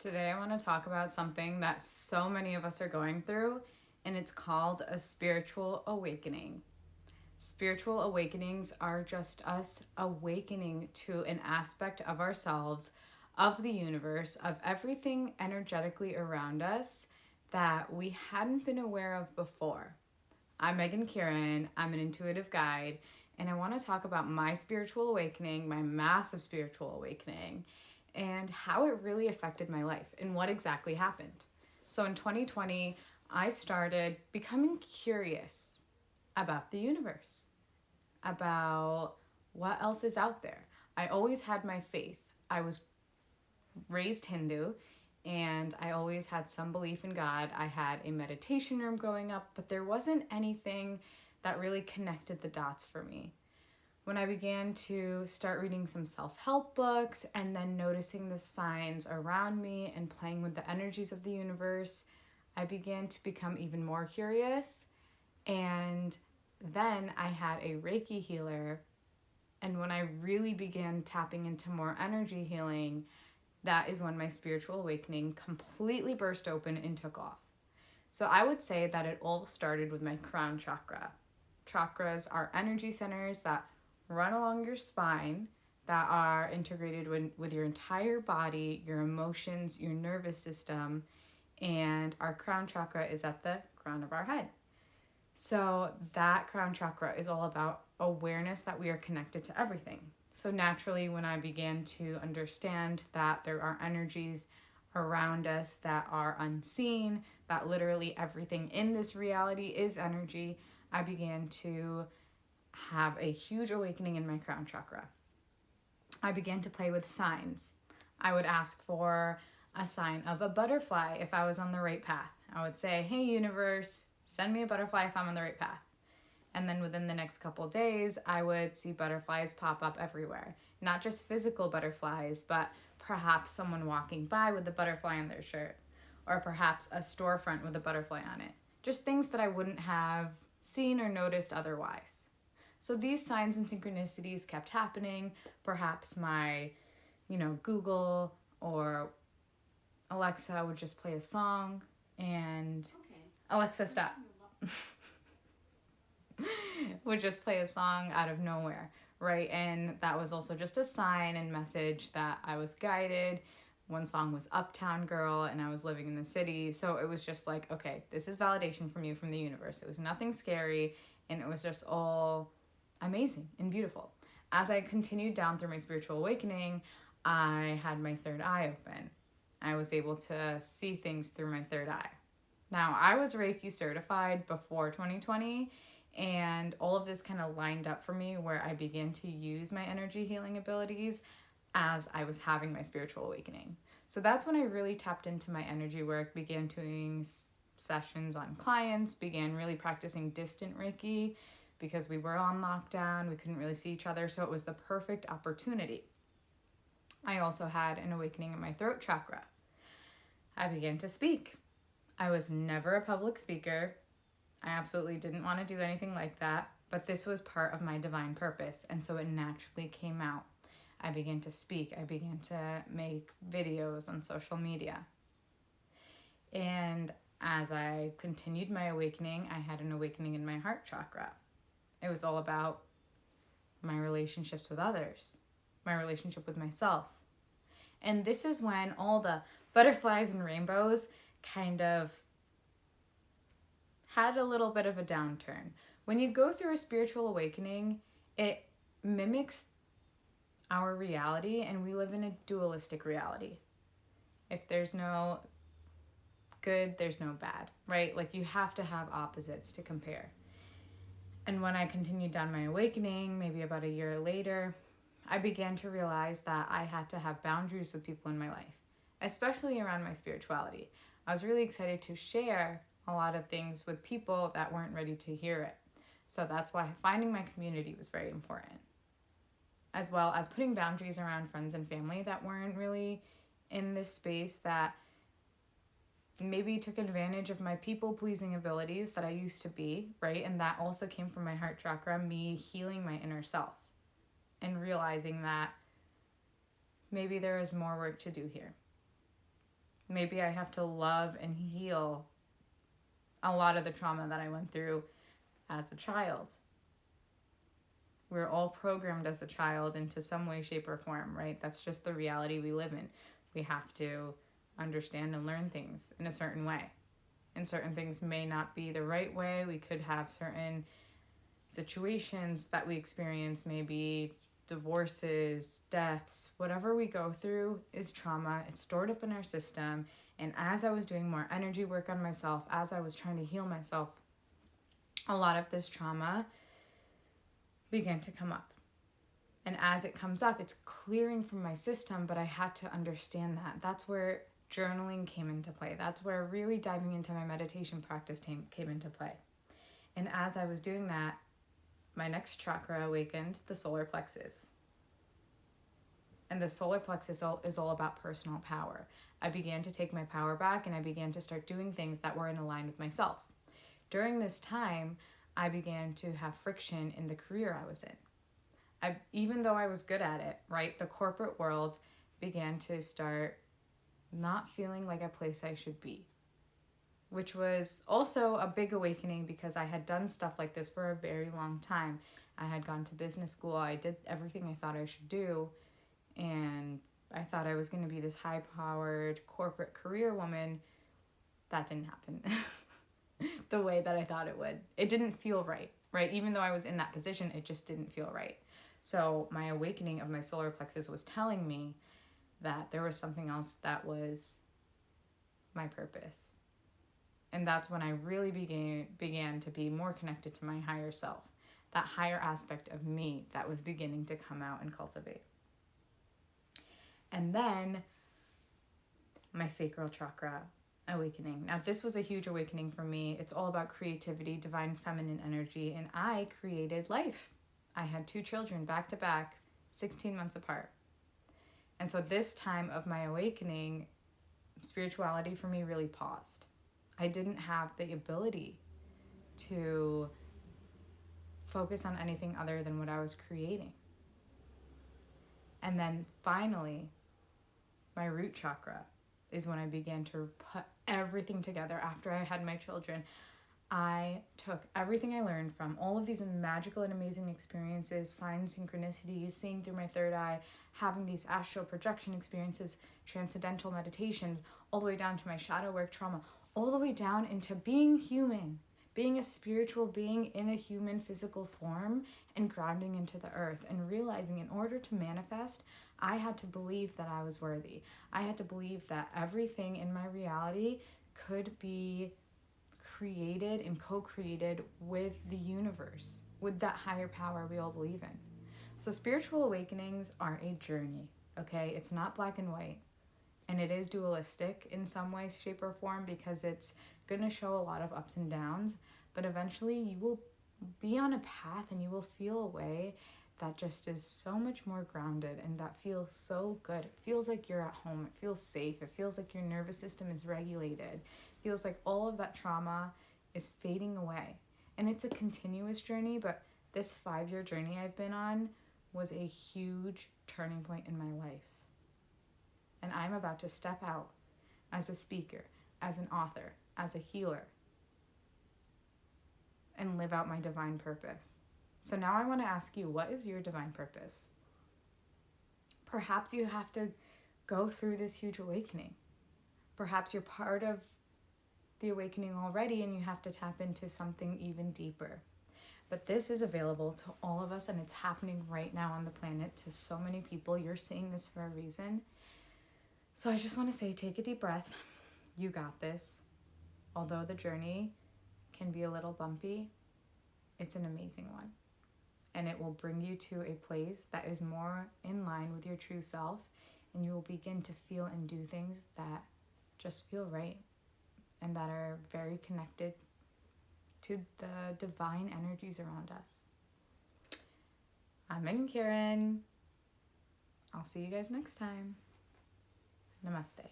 Today, I want to talk about something that so many of us are going through, and it's called a spiritual awakening. Spiritual awakenings are just us awakening to an aspect of ourselves, of the universe, of everything energetically around us that we hadn't been aware of before. I'm Megan Kieran, I'm an intuitive guide, and I want to talk about my spiritual awakening, my massive spiritual awakening, and how it really affected my life and what exactly happened. So in 2020, I started becoming curious about the universe, about what else is out there. I always had my faith. I was raised Hindu and I always had some belief in God. I had a meditation room growing up, but there wasn't anything that really connected the dots for me. When I began to start reading some self-help books and then noticing the signs around me and playing with the energies of the universe, I began to become even more curious. And then I had a Reiki healer. And when I really began tapping into more energy healing, that is when my spiritual awakening completely burst open and took off. So I would say that it all started with my crown chakra. Chakras are energy centers that run along your spine, that are integrated with your entire body, your emotions, your nervous system, and our crown chakra is at the crown of our head. So that crown chakra is all about awareness that we are connected to everything. So naturally, when I began to understand that there are energies around us that are unseen, that literally everything in this reality is energy, I began to have a huge awakening in my crown chakra. I began to play with signs. I would ask for a sign of a butterfly if I was on the right path. I would say, hey, universe, send me a butterfly if I'm on the right path. And then within the next couple days, I would see butterflies pop up everywhere. Not just physical butterflies, but perhaps someone walking by with a butterfly on their shirt, or perhaps a storefront with a butterfly on it. Just things that I wouldn't have seen or noticed otherwise. So these signs and synchronicities kept happening. Perhaps my, Google or Alexa would just play a song and Alexa, stop. Would just play a song out of nowhere, right? And that was also just a sign and message that I was guided. One song was Uptown Girl and I was living in the city. So it was just like, okay, this is validation from you, from the universe. It was nothing scary and it was just all amazing and beautiful. As I continued down through my spiritual awakening, I had my third eye open. I was able to see things through my third eye. Now, I was Reiki certified before 2020, and all of this kind of lined up for me where I began to use my energy healing abilities as I was having my spiritual awakening. So that's when I really tapped into my energy work, began doing sessions on clients, began really practicing distant Reiki because we were on lockdown, we couldn't really see each other, so it was the perfect opportunity. I also had an awakening in my throat chakra. I began to speak. I was never a public speaker. I absolutely didn't want to do anything like that, but this was part of my divine purpose, and so it naturally came out. I began to speak. I began to make videos on social media. And as I continued my awakening, I had an awakening in my heart chakra. It was all about my relationships with others, my relationship with myself. And this is when all the butterflies and rainbows kind of had a little bit of a downturn. When you go through a spiritual awakening, it mimics our reality, and we live in a dualistic reality. If there's no good, there's no bad, right? Like you have to have opposites to compare. And when I continued down my awakening, maybe about a year later, I began to realize that I had to have boundaries with people in my life, especially around my spirituality. I was really excited to share a lot of things with people that weren't ready to hear it. So that's why finding my community was very important, as well as putting boundaries around friends and family that weren't really in this space, that maybe took advantage of my people-pleasing abilities that I used to be, right? And that also came from my heart chakra, me healing my inner self and realizing that maybe there is more work to do here. Maybe I have to love and heal a lot of the trauma that I went through as a child. We're all programmed as a child into some way, shape, or form, right? That's just the reality we live in. We have to understand and learn things in a certain way. And certain things may not be the right way. We could have certain situations that we experience, maybe divorces, deaths, whatever we go through is trauma. It's stored up in our system. And as I was doing more energy work on myself, as I was trying to heal myself, a lot of this trauma began to come up. And as it comes up, it's clearing from my system, but I had to understand that. That's where journaling came into play. That's where really diving into my meditation practice came into play. And as I was doing that, my next chakra awakened, the solar plexus. And the solar plexus is all about personal power. I began to take my power back, and I began to start doing things that were in line with myself. During this time, I began to have friction in the career I was in. Even though I was good at it, right? The corporate world began to start not feeling like a place I should be, which was also a big awakening because I had done stuff like this for a very long time. I had gone to business school. I did everything I thought I should do, and I thought I was going to be this high-powered corporate career woman. That didn't happen the way that I thought it would. It didn't feel right? Even though I was in that position, it just didn't feel right. So my awakening of my solar plexus was telling me that there was something else that was my purpose. And that's when I really began to be more connected to my higher self, that higher aspect of me that was beginning to come out and cultivate. And then my sacral chakra awakening. Now, this was a huge awakening for me. It's all about creativity, divine feminine energy, and I created life. I had 2 children back to back, 16 months apart. And so this time of my awakening, spirituality for me really paused. I didn't have the ability to focus on anything other than what I was creating. And then finally, my root chakra is when I began to put everything together. After I had my children, I took everything I learned from all of these magical and amazing experiences, signs, synchronicities, seeing through my third eye, having these astral projection experiences, transcendental meditations, all the way down to my shadow work trauma, all the way down into being human, being a spiritual being in a human physical form, and grounding into the earth and realizing in order to manifest, I had to believe that I was worthy. I had to believe that everything in my reality could be created and co-created with the universe, with that higher power we all believe in. So spiritual awakenings are a journey, okay? It's not black and white. And it is dualistic in some way, shape, or form because it's going to show a lot of ups and downs. But eventually you will be on a path and you will feel a way that just is so much more grounded and that feels so good. It feels like you're at home. It feels safe. It feels like your nervous system is regulated. It feels like all of that trauma is fading away. And it's a continuous journey, but this 5-year journey I've been on was a huge turning point in my life. And I'm about to step out as a speaker, as an author, as a healer, and live out my divine purpose. So now I want to ask you, what is your divine purpose? Perhaps you have to go through this huge awakening. Perhaps you're part of the awakening already and you have to tap into something even deeper. But this is available to all of us and it's happening right now on the planet to so many people. You're seeing this for a reason. So I just want to say, take a deep breath. You got this. Although the journey can be a little bumpy, it's an amazing one. And it will bring you to a place that is more in line with your true self. And you will begin to feel and do things that just feel right and that are very connected to the divine energies around us. I'm Megan Karen. I'll see you guys next time. Namaste.